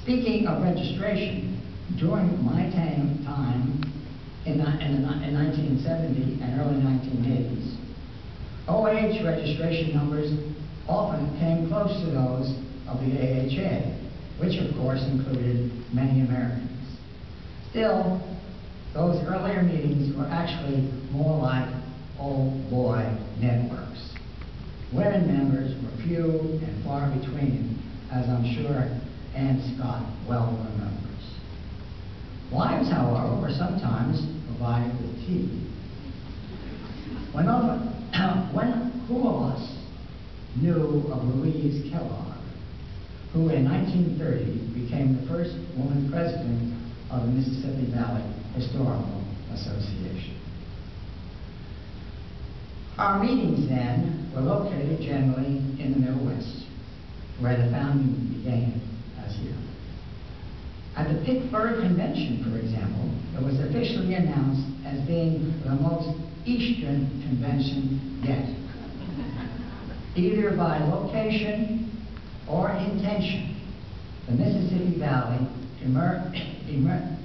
Speaking of registration, during my time in 1970 and early 1980s, OAH registration numbers often came close to those of the AHA, which of course included many Americans. Still, those earlier meetings were actually more like old boy networks. Women members were few and far between, as I'm sure Ann Scott well remembers. Wives, however, were sometimes provided with tea. Who of us knew of Louise Kellogg, who in 1930 became the first woman president of the Mississippi Valley Historical Association? Our meetings then were located generally in the Middle West, where the founding began as here. At the Pittsburgh Convention, for example, it was officially announced as being the most Eastern convention yet. Either by location or intention, the Mississippi Valley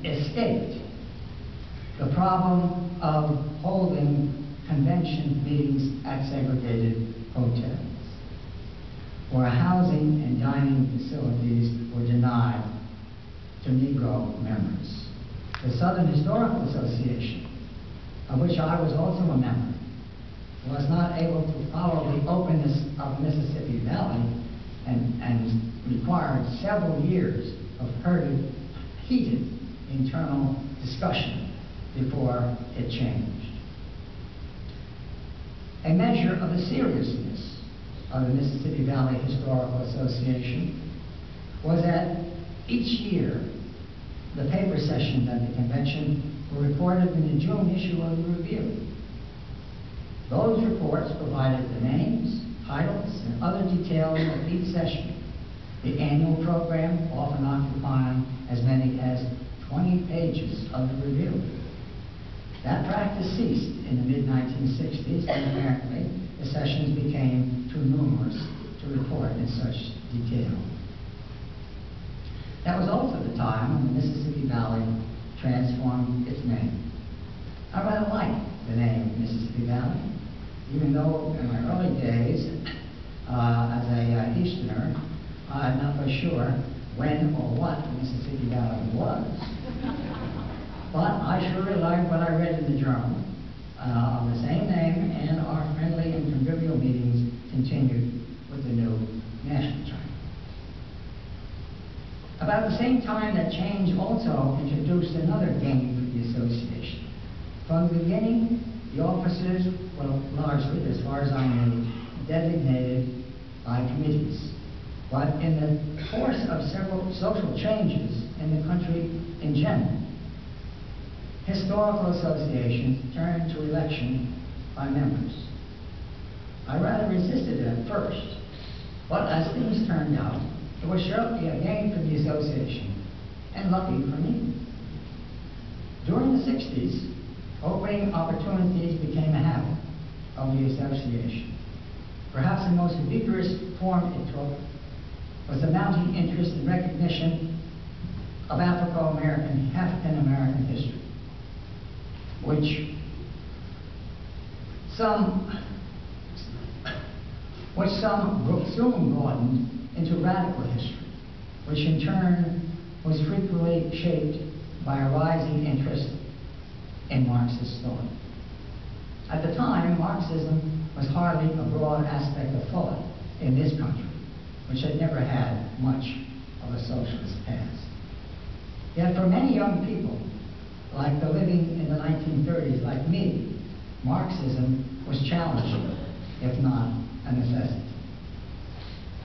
escaped the problem of holding convention meetings at segregated hotels, where housing and dining facilities were denied to Negro members. The Southern Historical Association, of which I was also a member, was not able to follow the openness of the Mississippi Valley and required several years of heated internal discussion before it changed. A measure of the seriousness of the Mississippi Valley Historical Association was that each year the paper sessions at the convention were reported in the June issue of the Review. Those reports provided the names, titles, and other details of each session, the annual program often occupying as many as 20 pages of the review. That practice ceased in the mid-1960s, and apparently the sessions became too numerous to report in such detail. That was also the time when the Mississippi Valley transformed its name. I rather like the name Mississippi Valley, even though in my early days as a Easterner, I'm not for sure when or what the Mississippi Valley was. But I sure liked what I read in the journal of the same name, and our friendly and convivial meetings continued with the new national title. About the same time, that change also introduced another game for the association. From the beginning, the officers were largely, as far as I knew, designated by committees. But in the course of several social changes in the country in general, historical associations turned to election by members. I rather resisted it at first, but as things turned out, it was surely a gain for the association, and lucky for me. During the 60s, opening opportunities became a habit of the association. Perhaps the most vigorous form it took was the mounting interest and recognition of African American history, which some soon broadened into radical history, which in turn was frequently shaped by a rising interest in Marxist thought. At the time, Marxism was hardly a broad aspect of thought in this country, which had never had much of a socialist past. Yet for many young people, like the living in the 1930s like me, Marxism was challenging, if not a necessity.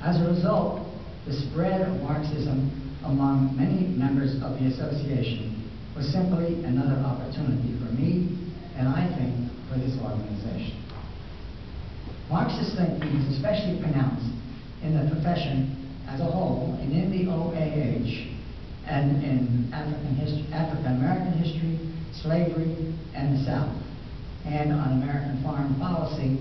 As a result, the spread of Marxism among many members of the association was simply another opportunity for me, and I think for this organization. Marxist thinking is especially pronounced in the profession as a whole, and in the OAH, and in African American history, slavery, and the South, and on American foreign policy,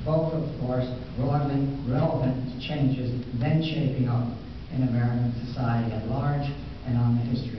both, of course, broadly relevant to changes then shaping up in American society at large and on the history